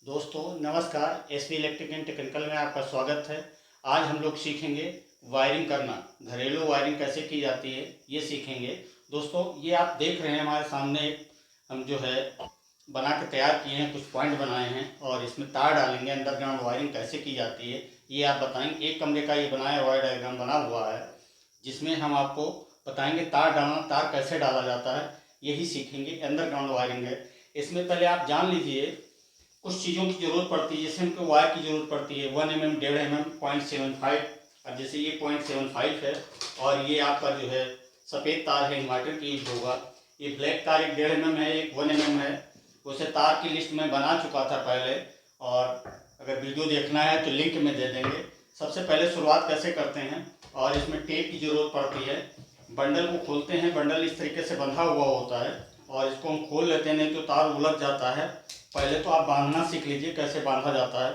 दोस्तों नमस्कार, SP electric and technical में आपका स्वागत है। आज हम लोग सीखेंगे वायरिंग करना, घरेलू वायरिंग कैसे की जाती है ये सीखेंगे। दोस्तों ये आप देख रहे हैं हमारे सामने हम जो है बना के तैयार किए हैं, कुछ पॉइंट बनाए हैं और इसमें तार डालेंगे। अंडरग्राउंड वायरिंग कैसे की जाती है ये आप बताएंगे। एक कमरे का ये बनाया हुआ डायग्राम बना हुआ है जिसमें हम आपको बताएंगे तार डालना, तार कैसे डाला जाता है यही सीखेंगे। अंडरग्राउंड वायरिंग है। इसमें पहले आप जान लीजिए कुछ चीज़ों की ज़रूरत पड़ती है। जैसे हमको वायर की ज़रूरत पड़ती है 1 mm, 1.5 mm, 0.75। अब जैसे ये 0.75 है और ये आपका जो है सफ़ेद तार है, इन्वर्टर की यूज होगा। ये ब्लैक तार एक 1.5 mm है, एक 1 mm है। वैसे तार की लिस्ट मैं बना चुका था पहले, और अगर वीडियो देखना है तो लिंक में दे देंगे। सबसे पहले शुरुआत कैसे करते हैं, और इसमें टेप की ज़रूरत पड़ती है। बंडल को खोलते हैं, बंडल इस तरीके से बंधा हुआ होता है और इसको हम खोल लेते हैं, नहीं तो तार उलझ जाता है। पहले तो आप बांधना सीख लीजिए कैसे बांधा जाता है।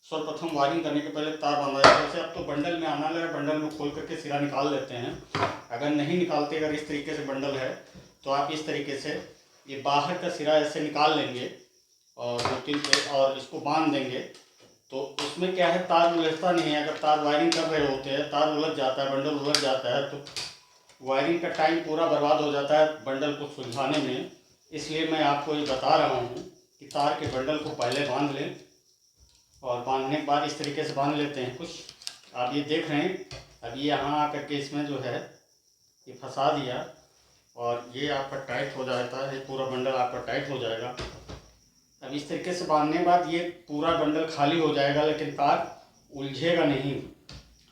सर्वप्रथम वायरिंग करने के पहले तार बांधा जाता है। जैसे आप तो बंडल में आना लगे, बंडल में खोल करके सिरा निकाल लेते हैं। अगर नहीं निकालते, अगर इस तरीके से बंडल है तो आप इस तरीके से ये बाहर का सिरा ऐसे निकाल लेंगे और 2-3 पे और इसको बांध देंगे। तो उसमें क्या है, तार उलझता नहीं है। अगर तार वायरिंग कर रहे होते हैं, तार उलझ जाता है, बंडल उलझ जाता है तो वायरिंग का टाइम पूरा बर्बाद हो जाता है बंडल को सुलझाने में। इसलिए मैं आपको ये बता रहा हूँ कि तार के बंडल को पहले बांध लें, और बांधने के बाद इस तरीके से बांध लेते हैं। कुछ आप ये देख रहे हैं, अब ये यहाँ आकर के इसमें जो है ये फंसा दिया और ये आपका टाइट हो जाता है। पूरा बंडल आपका टाइट हो जाएगा। अब इस तरीके से बांधने के बाद ये पूरा बंडल खाली हो जाएगा, लेकिन तार उलझेगा नहीं।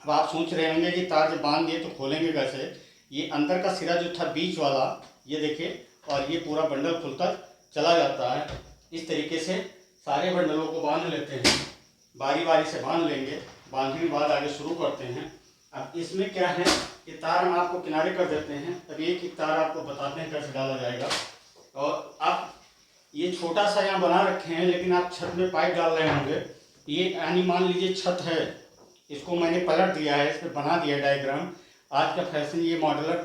अब आप सोच रहे होंगे कि तार जब बांध दिए तो खोलेंगे कैसे। ये अंदर का सिरा जो था बीच वाला, ये देखिए, और ये पूरा बंडल खुलता चला जाता है। इस तरीके से सारे बंडलों को बांध लेते हैं, बारी बारी से बांध लेंगे। बांधने के बाद आगे शुरू करते हैं। अब इसमें क्या है, ये तार हम आपको किनारे कर देते हैं। अब एक एक तार आपको बताते हैं कैसे डाला जाएगा। और आप ये छोटा सा यहाँ बना रखे हैं, लेकिन आप छत में पाइप डाल रहे होंगे। ये यानी मान लीजिए छत है, इसको मैंने पलट दिया है, इस पर बना दिया डायग्राम। आज का फैशन ये मॉडलर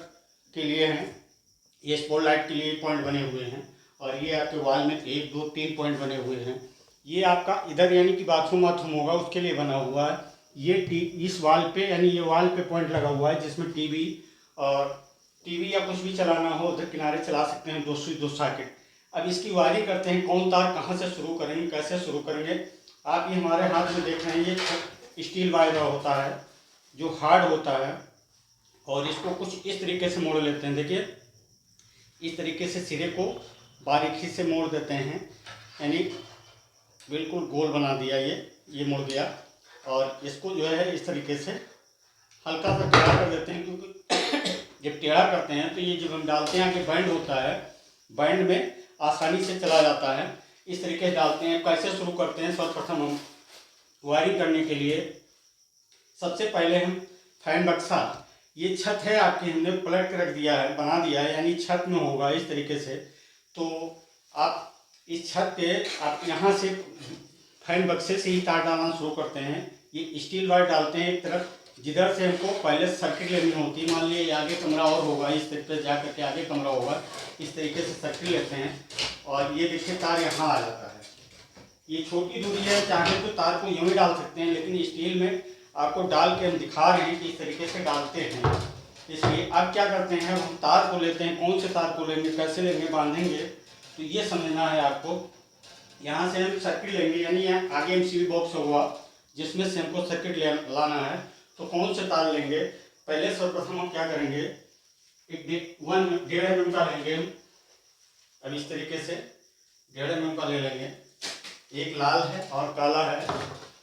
के लिए है, ये स्पॉट लाइट के लिए पॉइंट बने हुए हैं, और ये आपके वॉल में 1 2 3 पॉइंट बने हुए हैं। ये आपका इधर यानी कि बाथरूम होगा उसके लिए बना हुआ है। ये इस वाल पे यानी ये वाल पे पॉइंट लगा हुआ है, जिसमें टीवी या कुछ भी चलाना हो उधर किनारे चला सकते हैं, 2 स्विच 2 सॉकेट। अब इसकी वायरिंग करते हैं, कौन तार कहाँ से शुरू करेंगे, कैसे शुरू करेंगे। आप ये हमारे हाथ में देख रहे हैं, ये स्टील वायर होता है जो हार्ड होता है, और इसको कुछ इस तरीके से मोड़ लेते हैं। देखिए इस तरीके से सिरे को बारीकी से मोड़ देते हैं, यानी बिल्कुल गोल बना दिया। ये मुड़ गया, और इसको जो है इस तरीके से हल्का सा टेढ़ा कर देते हैं, क्योंकि जब टेढ़ा करते हैं तो ये जब हम डालते हैं कि बैंड होता है, बैंड में आसानी से चला जाता है। इस तरीके से डालते हैं। कैसे शुरू करते हैं, सर्वप्रथम हम वायरिंग करने के लिए सबसे पहले हम फैन बक्सा, ये छत है आपकी, हमने पलट के रख दिया है, बना दिया है, यानी छत में होगा इस तरीके से। तो आप इस छत पे आप यहाँ से फैन बक्से से ही तार डालना शुरू करते हैं। ये स्टील वायर डालते हैं एक तरफ, जिधर से हमको पहले सर्किट लेनी होती है। मान लीजिए आगे कमरा और होगा, इस तरीके से जा करके आगे कमरा होगा, इस तरीके से सर्किट लेते हैं, और ये देखिए तार यहाँ आ जाता है। ये छोटी दूरी है, चाहे तो तार को यूँ ही डाल सकते हैं, लेकिन स्टील में आपको डाल के हम दिखा रहे हैं कि इस तरीके से डालते हैं। इसलिए अब क्या करते हैं, हम तार को लेते हैं। कौन से तार को लेंगे, कैसे लेंगे, बांधेंगे, तो ये समझना है आपको। यहाँ से हम सर्किट लेंगे, यानी यहाँ आगे एमसीबी बॉक्स होगा जिसमें से हमको सर्किट लाना है। तो कौन से तार लेंगे, पहले सर्वप्रथम हम क्या करेंगे, एक 1.5 mm का लेंगे हम। अब इस तरीके से 1.5 mm का ले लेंगे। एक लाल है और काला है,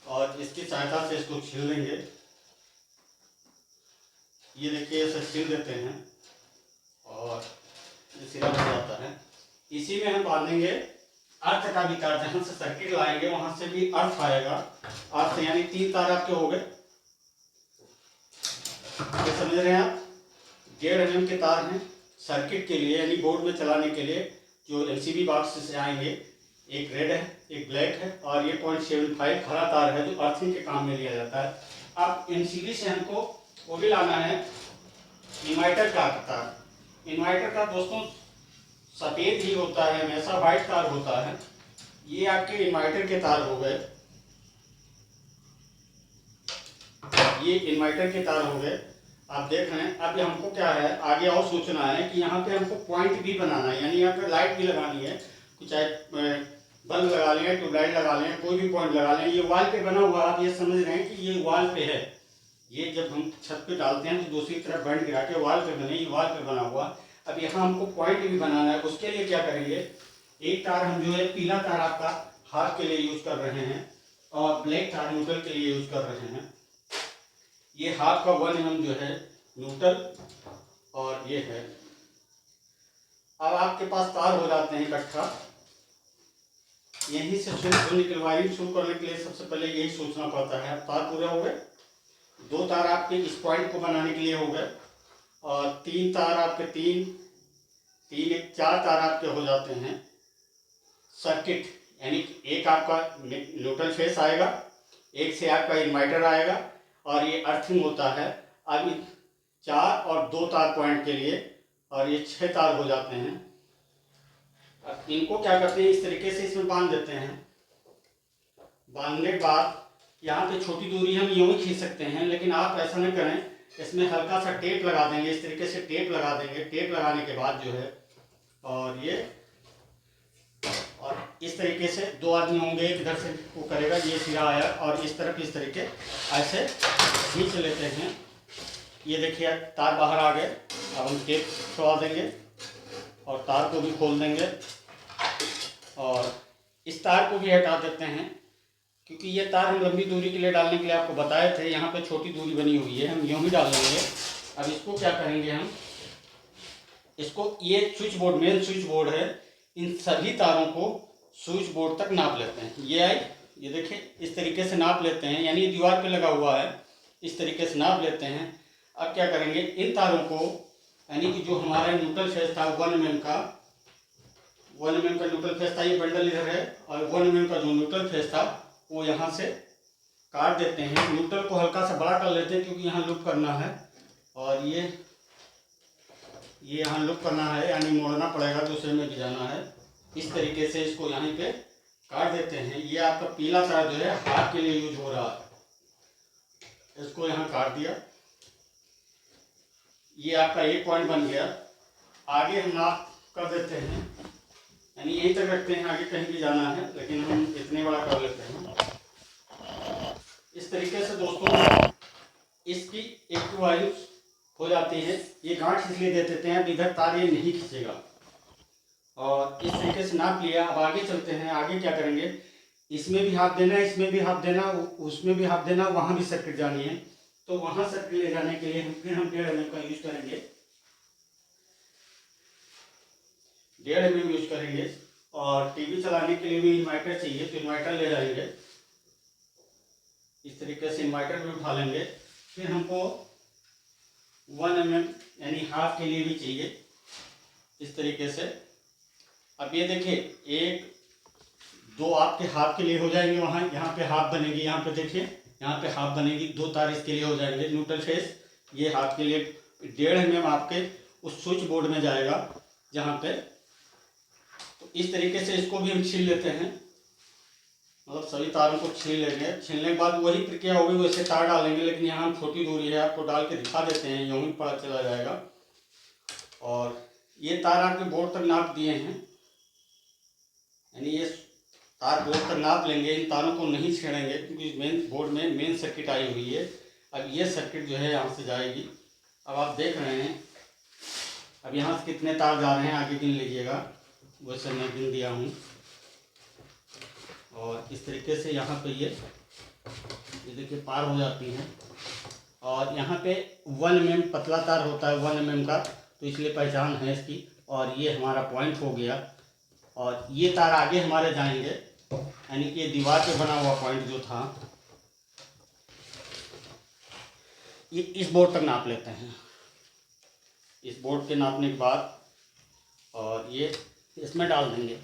और इसकी सहायता से इसको छील लेंगे। ये देखिए ऐसे छील देते हैं और ये सिरा बन जाता है। इसी में हम बांधेंगे अर्थ का भी तार, जहाँ से सर्किट लाएंगे वहां से भी अर्थ आएगा। अर्थ यानी 3 तार आपके हो गए, ये समझ रहे हैं आप। 1.5 mm के तार हैं सर्किट के लिए, यानी बोर्ड में चलाने के लिए, जो एमसीबी बॉक्स से आएंगे। एक रेड है, एक ब्लैक है, और ये 0.75 हरा तार है जो अर्थिंग के काम में लिया जाता है। अब एमसीबी से हमको वो भी लाना है इन्वर्टर का तार। इन्वर्टर का दोस्तों सफ़ेद ही होता है, हमेशा वाइट तार होता है, ये आपके इन्वर्टर के तार हो गए, ये इन्वर्टर के तार हो गए, आप देख रहे हैं। अब हमको क्या है आगे और सोचना है कि यहाँ पे हमको पॉइंट भी बनाना है, यानी यहाँ पे लाइट भी लगानी है, चाहे बल्ब लगा लें, ट्यूबलाइट लगा लें, कोई भी पॉइंट लगा लें। ये वॉल पे बना हुआ, आप ये समझ रहे हैं कि ये वॉल पे है। ये जब हम छत पे डालते हैं तो दूसरी तरफ बैंड गिरा के वॉल पे बने, ये वॉल पे बना हुआ। अब यहाँ हमको पॉइंट भी बनाना है, उसके लिए क्या करेंगे, एक तार हम जो है पीला तार आपका हाफ के लिए यूज कर रहे हैं और ब्लैक तार न्यूट्रल के लिए यूज कर रहे हैं। ये हाफ का 1 mm जो है न्यूट्रल और ये है। अब आपके पास तार हो जाते हैं इकट्ठा। यहीं से शुरू वायरिंग शुरू करने के लिए सबसे पहले यही सोचना पड़ता है। तार पूरे हो गए, 2 तार आपके इस पॉइंट को बनाने के लिए हो गए और 3 तार आपके 4 तार आपके हो जाते हैं सर्किट, यानी एक आपका न्यूट्रल फेस आएगा, एक से आपका इन्वर्टर आएगा और ये अर्थिंग होता है। अब 4 और 2 तार पॉइंट के लिए और ये 6 तार हो जाते हैं। अब इनको क्या करते हैं, इस तरीके से इसमें बांध देते हैं। बांधने के बाद यहाँ पे छोटी दूरी हम यूँ ही खींच सकते हैं, लेकिन आप ऐसा नहीं करें, इसमें हल्का सा टेप लगा देंगे, इस तरीके से टेप लगा देंगे। टेप लगाने के बाद जो है और ये और इस तरीके से 2 आदमी होंगे, एक इधर से वो करेगा, ये सिरा आया और इस तरफ इस तरीके ऐसे खींच लेते हैं। ये देखिए तार बाहर आ गए। अब हम टेप छुड़ा देंगे और तार को भी खोल देंगे और इस तार को भी हटा देते हैं, क्योंकि ये तार हम लंबी दूरी के लिए डालने के लिए आपको बताए थे। यहाँ पे छोटी दूरी बनी हुई है, हम यूँ ही डाल देंगे। अब इसको क्या करेंगे, हम इसको, ये switch board main switch board है, इन सभी तारों को स्विच बोर्ड तक नाप लेते हैं। ये आई, ये देखिए इस तरीके से नाप लेते हैं, यानी दीवार पे लगा हुआ है, इस तरीके से नाप लेते हैं। अब क्या करेंगे, इन तारों को, यानी कि जो हमारा न्यूट्रल फेस था 1 mm का, 1 mm का न्यूट्रल फेस था, ये बंडल इधर है, और 1 mm का जो न्यूट्रल फेस था वो यहाँ से काट देते हैं। न्यूट्रल को हल्का सा बड़ा कर लेते हैं, क्योंकि यहाँ लूप करना है और ये यहाँ लूप करना है, यानी मोड़ना पड़ेगा, दूसरे में भी जाना है। इस तरीके से इसको यहाँ पे काट देते हैं। ये आपका पीला तार जो है हाथ के लिए यूज हो रहा है, इसको यहाँ काट दिया। ये आपका एक पॉइंट बन गया। आगे हम नाप कर देते हैं, यानी यहीं तक रखते हैं, आगे कहीं भी जाना है, लेकिन हम इतने बड़ा कर लेते हैं। इस तरीके से दोस्तों इसकी एक वायु हो जाती है। ये गांठ इसलिए दे देते हैं, अब इधर तार ये नहीं खींचेगा। और इस तरीके से नाप लिया। अब आगे चलते हैं। आगे क्या करेंगे, इसमें भी हाथ देना है, इसमें भी हाथ देना, उसमें भी हाथ देना, वहाँ भी सर्किट जानी है। तो वहाँ सर्किट ले जाने के लिए फिर हम 1.5 mm का यूज करेंगे, 1.5 mm यूज करेंगे। और टीवी चलाने के लिए भी इन्वर्टर चाहिए, तो इन्वर्टर ले जाएंगे। इस तरीके से इन्वर्टर भी उठा लेंगे। फिर हमको 1 mm यानी हाफ के लिए भी चाहिए, इस तरीके से। अब ये देखिए 1 2 आपके हाफ के लिए हो जाएंगे, वहाँ यहाँ पे हाफ बनेगी, यहाँ पे देखिए यहाँ पे हाफ बनेगी, 2 तार इसके लिए हो जाएंगे न्यूट्रल फेस। ये हाफ के लिए 1.5 mm आपके उस स्विच बोर्ड में जाएगा जहाँ पे। तो इस तरीके से इसको भी हम छील लेते हैं, मतलब सभी तारों को छील लेंगे। छीलने के बाद वही प्रक्रिया होगी, वैसे तार डालेंगे, लेकिन यहाँ छोटी दूरी है, आपको डाल के दिखा देते हैं, यूँ ही पता चला जाएगा। और ये तार आपके बोर्ड तक नाप दिए हैं, यानी ये तार बोर्ड तक नाप लेंगे। इन तारों को नहीं छेड़ेंगे, क्योंकि मेन बोर्ड में मेन सर्किट आई हुई है। अब ये सर्किट जो है यहाँ से जाएगी। अब आप देख रहे हैं, अब यहाँ से कितने तार जा रहे हैं आगे गिन लीजिएगा, वैसे मैं गिन दिया हूँ। और इस तरीके से यहाँ पे ये देखिए पार हो जाती हैं। और यहाँ पे 1 mm पतला तार होता है 1 mm का, तो इसलिए पहचान है इसकी। और ये हमारा पॉइंट हो गया। और ये तार आगे हमारे जाएंगे, यानी कि ये दीवार पे बना हुआ पॉइंट जो था, ये इस बोर्ड तक नाप लेते हैं। इस बोर्ड के नापने के बाद और ये इसमें डाल देंगे।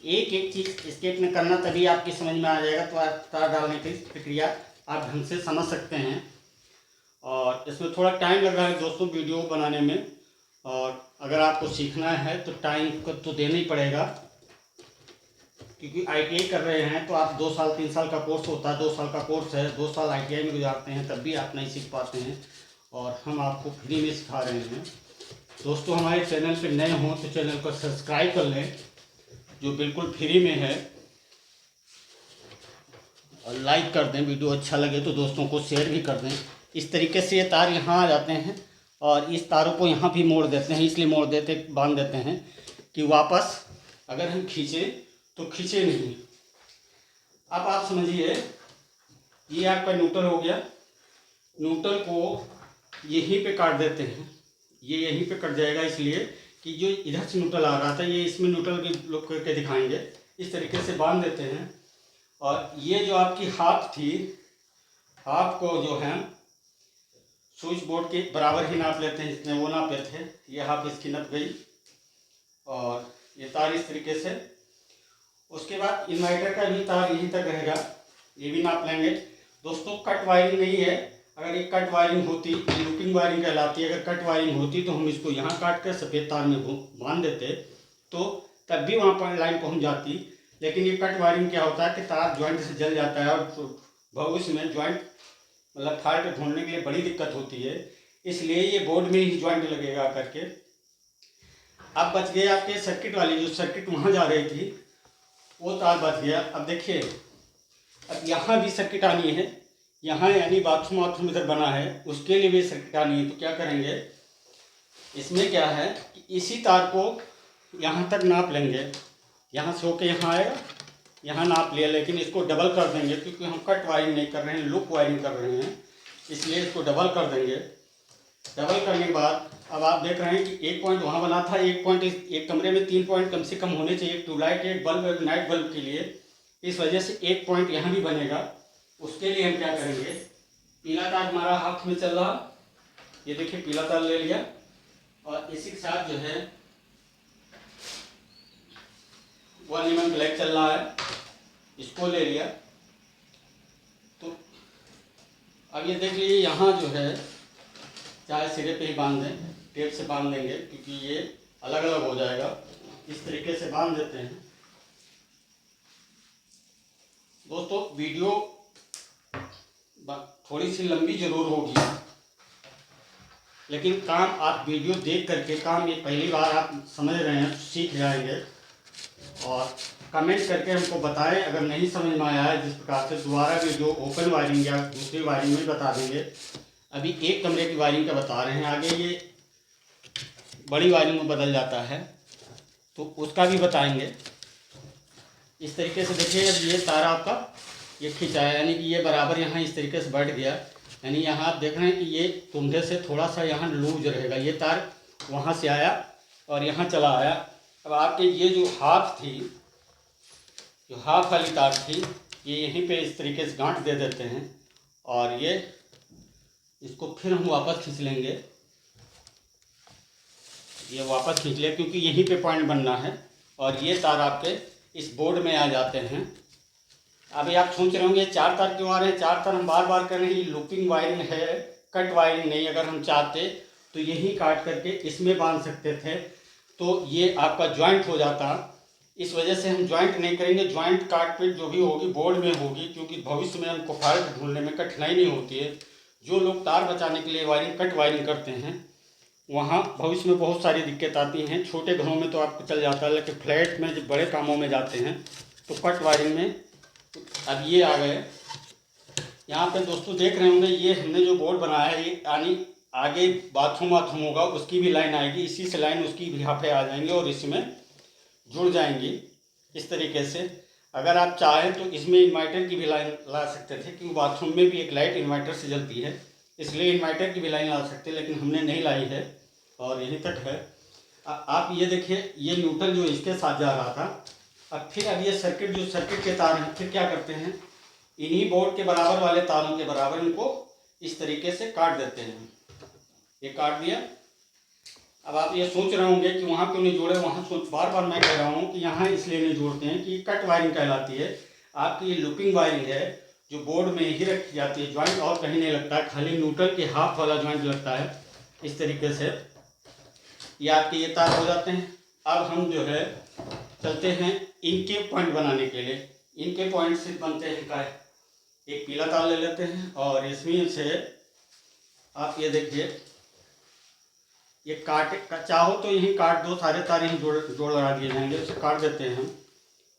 एक एक चीज़ स्केच में करना, तभी आपकी समझ में आ जाएगा। तो आप तार डालने की प्रक्रिया आप ढंग से समझ सकते हैं। और इसमें थोड़ा टाइम लग रहा है दोस्तों वीडियो बनाने में, और अगर आपको सीखना है तो टाइम को तो देना ही पड़ेगा। क्योंकि ITI कर रहे हैं तो आप 2 साल 3 साल का कोर्स होता है, 2 साल का कोर्स है, 2 साल ITI में गुजारते हैं तब भी आप नहीं सीख पाते हैं, और हम आपको फ्री में सिखा रहे हैं। दोस्तों हमारे चैनल पे नए हों तो चैनल को सब्सक्राइब कर लें, जो बिल्कुल फ्री में है, और लाइक कर दें। वीडियो अच्छा लगे तो दोस्तों को शेयर भी कर दें। इस तरीके से ये तार यहाँ आ जाते हैं और इस तारों को यहाँ भी मोड़ देते हैं, इसलिए मोड़ देते बांध देते हैं कि वापस अगर हम खींचें तो खींचे नहीं। अब आप समझिए, ये आपका न्यूट्रल हो गया। न्यूट्रल को यहीं पे काट देते हैं, ये यहीं पे कट जाएगा, इसलिए कि जो इधर से न्यूट्रल आ रहा था ये इसमें न्यूट्रल भी लोग करके दिखाएंगे। इस तरीके से बांध देते हैं, और ये जो आपकी हाफ थी, हाफ को जो है स्विच बोर्ड के बराबर ही नाप लेते हैं जितने वो नापे थे। ये हाफ इसकी नप गई, और ये तार इस तरीके से। उसके बाद इन्वर्टर का भी तार यहीं तक रहेगा, ये भी नाप लेंगे। दोस्तों कट वायरिंग नहीं है, अगर ये कट वायरिंग होती, लूपिंग वायरिंग कहलाती है, अगर कट वायरिंग होती तो हम इसको यहाँ काट कर सफ़ेद तार में बांध देते तो तब भी वहाँ पर लाइन पहुँच जाती। लेकिन ये कट वायरिंग क्या होता है कि तार ज्वाइंट से जल जाता है, और भविष्य में ज्वाइंट मतलब फॉल्ट ढूंढने के लिए बड़ी दिक्कत होती है, इसलिए ये बोर्ड में ही ज्वाइंट लगेगा करके। अब बच गए आपके सर्किट वाली, जो सर्किट वहाँ जा रही थी वो तार बच गया। अब देखिए, अब यहाँ भी सर्किट आनी है, यहाँ यानी बाथरूम इधर बना है, उसके लिए भी सर्किट आनी है। तो क्या करेंगे, इसमें क्या है कि इसी तार को यहाँ तक नाप लेंगे, यहाँ से होके यहाँ आएगा, यहाँ नाप लिया, लेकिन इसको डबल कर देंगे क्योंकि हम कट वायरिंग नहीं कर रहे हैं, लूप वायरिंग कर रहे हैं, इसलिए इसको डबल कर देंगे। डबल करने के बाद अब आप देख रहे हैं कि एक पॉइंट वहाँ बना था, एक पॉइंट एक कमरे में 3 पॉइंट कम से कम होने चाहिए, ट्यूबलाइट, एक बल्ब, नाइट बल्ब के लिए। इस वजह से एक पॉइंट यहाँ भी बनेगा। उसके लिए हम क्या करेंगे, पीला तार हमारा हाथ में चल रहा, ये देखिए पीला तार ले लिया, और इसी के साथ जो है 1 mm ब्लैक चल रहा है, इसको ले लिया। तो अब ये देख लीजिए, यहाँ जो है चाहे सिरे पे ही बांध दें, टेप से बांध देंगे क्योंकि ये अलग अलग हो जाएगा। इस तरीके से बांध देते हैं। दोस्तों वीडियो थोड़ी सी लंबी जरूर होगी, लेकिन काम आप वीडियो देख करके, काम ये पहली बार आप समझ रहे हैं तो सीख जाएंगे। और कमेंट करके हमको बताएं अगर नहीं समझ में आया है, जिस प्रकार से दोबारा वीडियो ओपन वायरिंग या दूसरी वायरिंग में बता देंगे। अभी एक कमरे की वायरिंग का बता रहे हैं, आगे ये बड़ी वायरिंग में बदल जाता है तो उसका भी बताएंगे। इस तरीके से देखिए, अब ये तार आपका ये खिंचा है, यानी कि ये बराबर यहाँ इस तरीके से बैठ गया, यानी यहाँ आप देख रहे हैं कि ये कुंधे से थोड़ा सा यहाँ लूज रहेगा। ये तार वहाँ से आया और यहाँ चला आया। अब आपके ये जो हाफ थी, जो हाफ वाली तार थी, ये यहीं पे इस तरीके से गांठ दे देते हैं, और ये इसको फिर हम वापस खींच लेंगे। ये वापस खींच लिया क्योंकि यहीं पे पॉइंट बनना है, और ये तार आपके इस बोर्ड में आ जाते हैं। अभी आप सोच रहे होंगे 4 तार क्यों आ रहे हैं। 4 तार हम बार बार कर रहे हैं, ये लूपिंग वायरिंग है, कट वायरिंग नहीं। अगर हम चाहते तो यही काट करके इसमें बांध सकते थे, तो ये आपका ज्वाइंट हो जाता। इस वजह से हम ज्वाइंट नहीं करेंगे। ज्वाइंट काट पीट जो भी होगी बोर्ड में होगी, क्योंकि भविष्य में हमको फॉल्ट ढूंढने में कठिनाई नहीं होती है। जो लोग तार बचाने के लिए वायरिंग, कट वायरिंग करते हैं, वहाँ भविष्य में बहुत सारी दिक्कत आती हैं। छोटे घरों में तो आपको चल जाता है, लेकिन फ्लैट में जब बड़े कामों में जाते हैं तो कट वायरिंग में अब ये आ गए। यहाँ पे दोस्तों देख रहे होंगे, ये हमने जो बोर्ड बनाया है, ये यानी आगे बाथरूम होगा, उसकी भी लाइन आएगी, इसी से लाइन उसकी भी यहाँ पे आ जाएंगे और इसमें जुड़ जाएंगी। इस तरीके से अगर आप चाहें तो इसमें इन्वर्टर की भी लाइन ला सकते थे, क्योंकि बाथरूम में भी एक लाइट इन्वर्टर से जलती है, इसलिए इन्वर्टर की भी लाइन ला सकते, लेकिन हमने नहीं लाई है और यहीं तक है। आप ये देखिए, ये न्यूट्रल जो इसके साथ जा रहा था, अब फिर अब ये सर्किट, जो सर्किट के तार हैं, फिर क्या करते हैं, इन्हीं बोर्ड के बराबर वाले तारों के बराबर इनको इस तरीके से काट देते हैं। ये काट दिया। अब आप ये सोच रहे होंगे कि वहाँ क्यों नहीं जोड़े, वहाँ सोच, बार बार मैं कह रहा हूँ कि यहाँ इसलिए नहीं जोड़ते हैं कि कट वायरिंग कहलाती है। आपकी ये लूपिंग वायरिंग है जो बोर्ड में ही रखी जाती है, ज्वाइंट और कहीं नहीं लगता है, खाली न्यूट्रल के हाफ वाला ज्वाइंट लगता है। इस तरीके से ये आपके ये तार हो जाते हैं। अब हम जो है चलते हैं इनके पॉइंट बनाने के लिए। इनके पॉइंट से बनते हैं का एक पीला तार ले लेते हैं और इसमें से आप ये देखिए, ये चाहो तो यही काट दो, सारे तार यहीं जोड़ लगा दिए जाएंगे, उसे काट देते हैं हम।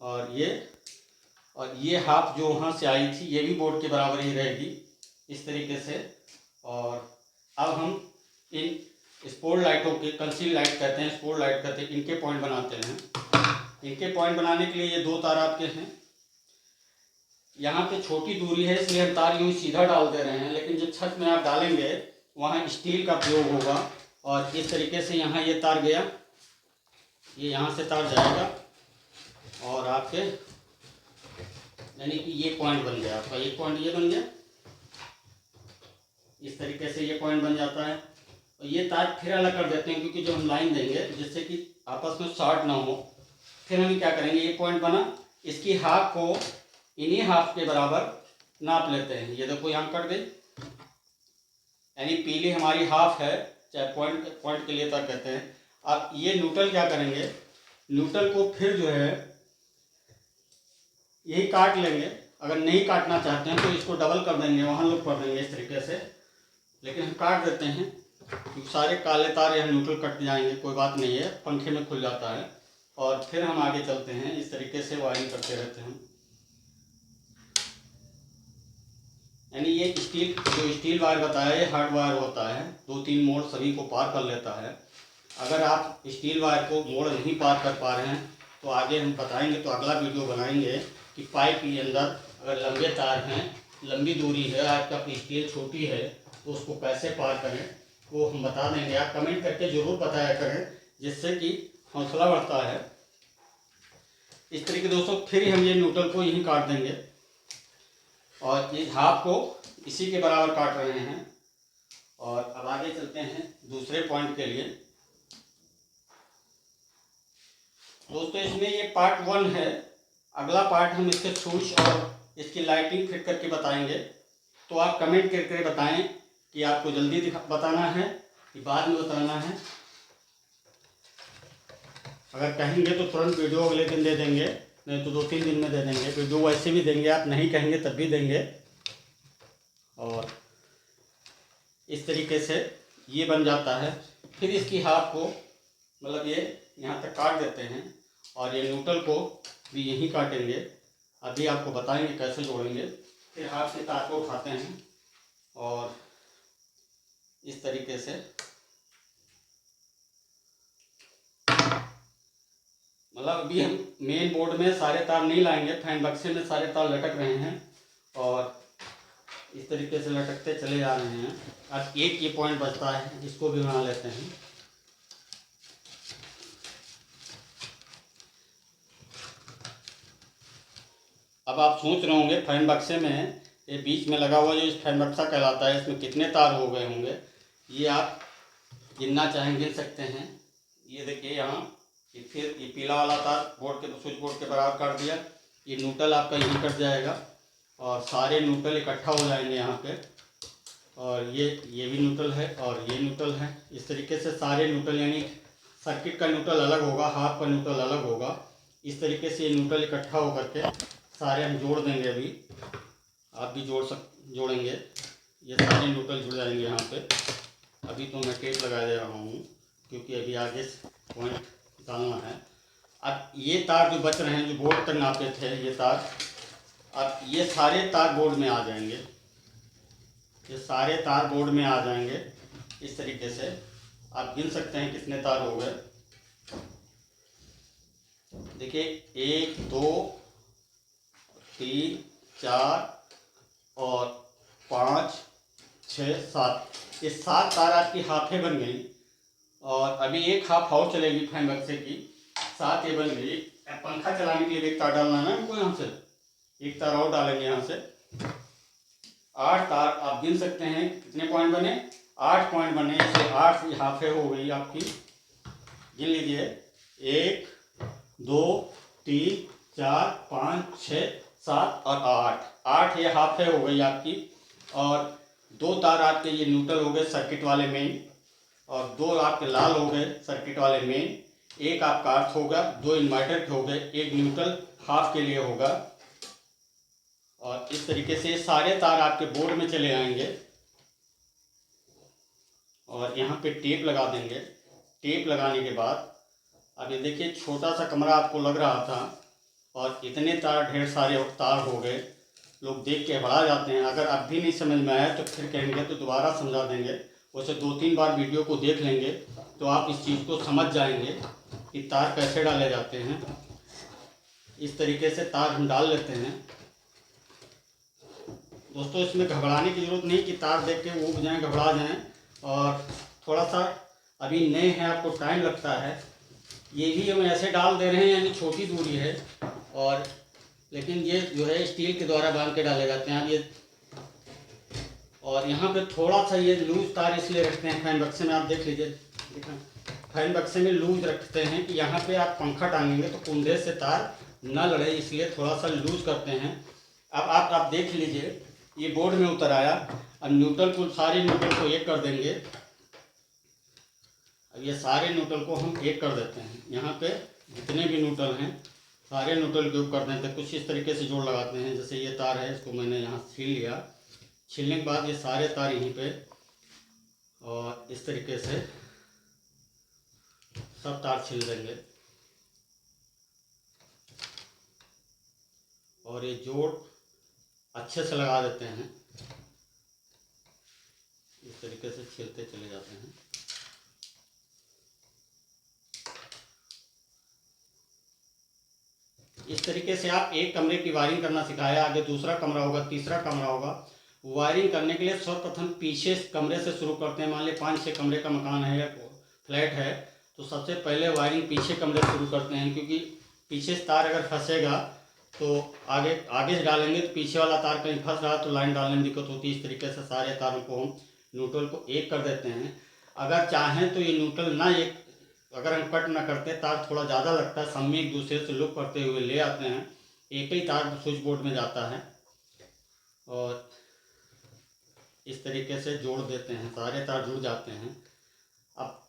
और ये हाफ जो वहाँ से आई थी ये भी बोर्ड के बराबर ही रहेगी इस तरीके से। और अब हम इन स्पॉट लाइटों के, कंसील लाइट कहते हैं, स्पॉट लाइट कहते हैं, इनके पॉइंट बनाते हैं। इनके पॉइंट बनाने के लिए ये दो तार आपके हैं। यहाँ पे छोटी दूरी है इसलिए हम तार यूँ सीधा डाल दे रहे हैं, लेकिन जब छत में आप डालेंगे वहाँ स्टील का प्रयोग होगा। और इस तरीके से यहाँ ये तार गया, ये यहाँ से तार जाएगा और आपके यानी कि ये पॉइंट बन गया आपका, एक पॉइंट ये बन गया, इस तरीके से ये पॉइंट बन जाता है। और ये तार फिर अलग कर देते हैं क्योंकि जो हम लाइन देंगे जिससे कि आपस में शॉर्ट ना हो। फिर हम क्या करेंगे, ये पॉइंट बना, इसकी हाफ को इन्हीं हाफ के बराबर नाप लेते हैं। ये देखो यहाँ कट गई, यानी पीली हमारी हाफ है, चाहे पॉइंट के लिए तार कहते हैं। अब ये न्यूट्रल क्या करेंगे, न्यूट्रल को फिर जो है यही काट लेंगे। अगर नहीं काटना चाहते हैं तो इसको डबल कर देंगे, वहाँ लोग कर देंगे इस तरीके से, लेकिन हम काट देते हैं क्योंकि सारे काले तार यहाँ न्यूट्रल कट जाएंगे, कोई बात नहीं है, पंखे में खुल जाता है। और फिर हम आगे चलते हैं, इस तरीके से वायरिंग करते रहते हैं। यानी ये स्टील वायर बताया, ये हार्ड वायर होता है, 2-3 मोड़ सभी को पार कर लेता है। अगर आप स्टील वायर को मोड़ नहीं पार कर पा रहे हैं तो आगे हम बताएंगे, तो अगला वीडियो बनाएंगे कि पाइप के अंदर अगर लंबे तार हैं, लंबी दूरी है, आपका स्टील छोटी है, तो उसको कैसे पार करें वो हम बता देंगे। आप कमेंट करके ज़रूर बताया करें, जिससे कि हौसला बढ़ता है। इस तरीके दोस्तों फिर हम ये न्यूट्रल को यहीं काट देंगे और इस हाफ को इसी के बराबर काट रहे हैं। और अब आगे चलते हैं दूसरे पॉइंट के लिए। दोस्तों इसमें ये पार्ट 1 है, अगला पार्ट हम इसके स्विच और इसकी लाइटिंग फिट करके बताएंगे। तो आप कमेंट करके बताएं कि आपको जल्दी बताना है कि बाद में बताना है। अगर कहेंगे तो तुरंत वीडियो अगले दिन दे देंगे, नहीं तो 2-3 दिन में दे देंगे। वीडियो वैसे भी देंगे, आप नहीं कहेंगे तब भी देंगे। और इस तरीके से ये बन जाता है। फिर इसकी हाफ को मतलब ये यहाँ तक काट देते हैं और ये न्यूट्रल को भी यहीं काटेंगे। अभी आपको बताएंगे कैसे जोड़ेंगे। फिर हाथ से तार को उठाते हैं और इस तरीके से मतलब अभी हम मेन बोर्ड में सारे तार नहीं लाएंगे, फैन बक्से में सारे तार लटक रहे हैं और इस तरीके से लटकते चले जा रहे हैं। अब एक ये पॉइंट बचता है, इसको भी बना लेते हैं। अब आप सोच रहे होंगे फैन बक्से में ये बीच में लगा हुआ जो इस फैन बक्सा कहलाता है, इसमें कितने तार हो गए होंगे। ये आप गिनना चाहें गिन सकते हैं। ये देखिए यहाँ फिर ये पीला वाला तार बोर्ड के स्विच बोर्ड के बराबर कर दिया। ये न्यूट्रल आपका यहीं कट जाएगा और सारे न्यूट्रल इकट्ठा हो जाएंगे यहाँ पे। और ये भी न्यूट्रल है और ये न्यूट्रल है। इस तरीके से सारे न्यूट्रल यानी सर्किट का न्यूट्रल अलग होगा, हाफ का न्यूट्रल अलग होगा। इस तरीके से ये न्यूट्रल इकट्ठा होकर के सारे हम जोड़ देंगे। अभी आप भी जोड़ेंगे, ये सारे न्यूट्रल जुड़ जाएंगे यहाँ पे। अभी तो मैं टेप लगा दे रहा हूँ क्योंकि अभी आगे पॉइंट डालना है। अब ये तार जो बच रहे हैं, जो बोर्ड तक नापे थे ये तार, अब ये सारे तार बोर्ड में आ जाएंगे। ये सारे तार बोर्ड में आ जाएंगे। इस तरीके से आप गिन सकते हैं कितने तार हो गए। देखिए 1 2 3 4 और 5 6 7, ये 7 तार आपकी हाफें बन गई। और अभी एक हाफ और चलेगी फैन बक्से की, 7 ये बन गई। पंखा चलाने के लिए एक तार डालना है ना हमको, यहाँ से एक तार और डालेंगे यहाँ से। 8 तार आप गिन सकते हैं कितने पॉइंट बने, 8 पॉइंट बने। इससे 8 हाफें हो गई आपकी, गिन लीजिए 1 2 3 4 5 6 7 और 8 ये हाफें हो गई आपकी। और 2 तार आपके ये न्यूट्रल हो गए सर्किट वाले मेन, और 2 आपके लाल हो गए सर्किट वाले मेन। एक आपका अर्थ होगा, 2 इन्वर्टर के हो गए, एक न्यूट्रल हाफ के लिए होगा। और इस तरीके से सारे तार आपके बोर्ड में चले आएंगे और यहाँ पे टेप लगा देंगे। टेप लगाने के बाद अब ये देखिए, छोटा सा कमरा आपको लग रहा था और इतने तार, ढेर सारे तार हो गए। लोग देख के बढ़ा जाते हैं। अगर अब भी नहीं समझ में आया तो फिर कहेंगे तो दोबारा समझा देंगे। वैसे 2-3 बार वीडियो को देख लेंगे तो आप इस चीज़ को समझ जाएंगे कि तार कैसे डाले जाते हैं। इस तरीके से तार हम डाल लेते हैं। दोस्तों, इसमें घबराने की ज़रूरत नहीं कि तार देख के ऊब जाएँ, घबरा जाएँ। और थोड़ा सा अभी नए हैं, आपको टाइम लगता है। ये भी हम ऐसे डाल दे रहे हैं, यानी छोटी दूरी है, और लेकिन ये जो है स्टील के द्वारा बांध के डाले जाते हैं। अब ये, और यहाँ पे थोड़ा सा ये लूज तार इसलिए रखते हैं फैन बक्से में, आप देख लीजिए, फैन बक्से में लूज रखते हैं कि यहाँ पे आप पंखा टांगेंगे तो कुंडे से तार न लड़े, इसलिए थोड़ा सा लूज करते हैं। अब आप देख लीजिए, ये बोर्ड में उतर आया। अब न्यूट्रल को, सारे न्यूट्रल को एक कर देंगे। अब ये सारे न्यूट्रल को हम एक कर देते हैं। यहाँ पे जितने भी न्यूट्रल हैं सारे न्यूट्रल के ऊपर कर देते हैं। कुछ इस तरीके से जोड़ लगाते हैं। जैसे ये तार है, इसको मैंने यहाँ छील लिया। छीलने के बाद ये सारे तार यहीं पे, और इस तरीके से सब तार छील देंगे। और ये जोड़ अच्छे से लगा देते हैं। इस तरीके से छीलते चले जाते हैं। इस तरीके से आप एक कमरे की वायरिंग करना सिखाया। आगे दूसरा कमरा होगा, तीसरा कमरा होगा। वायरिंग करने के लिए सर्वप्रथम पीछे कमरे से शुरू करते हैं। मान लीजिए 5-6 कमरे का मकान है या फ्लैट है, तो सबसे पहले वायरिंग पीछे कमरे से शुरू करते हैं, क्योंकि पीछे से तार अगर फंसेगा तो आगे से डालेंगे तो पीछे वाला तार कहीं फंस रहा तो लाइन डालने में दिक्कत होती है। इस तरीके से सारे तारों को हम न्यूट्रल को एक कर देते हैं। अगर चाहें तो ये न्यूट्रल ना एक, अगर हम कट ना करते, तार थोड़ा ज़्यादा लगता है, सब में एक दूसरे से लुक करते हुए ले आते हैं। एक ही तार स्विच बोर्ड में जाता है और इस तरीके से जोड़ देते हैं, सारे तार जुड़ जाते हैं। अब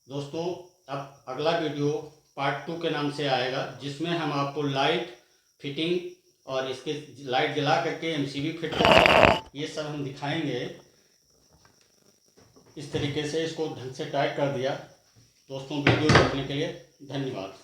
दोस्तों, अब अगला वीडियो पार्ट 2 के नाम से आएगा, जिसमें हम आपको लाइट फिटिंग और इसके लाइट जला करके एमसीबी फिट करके ये सब हम दिखाएंगे। इस तरीके से इसको ढंग से टाइट कर दिया। दोस्तों, वीडियो देखने के लिए धन्यवाद।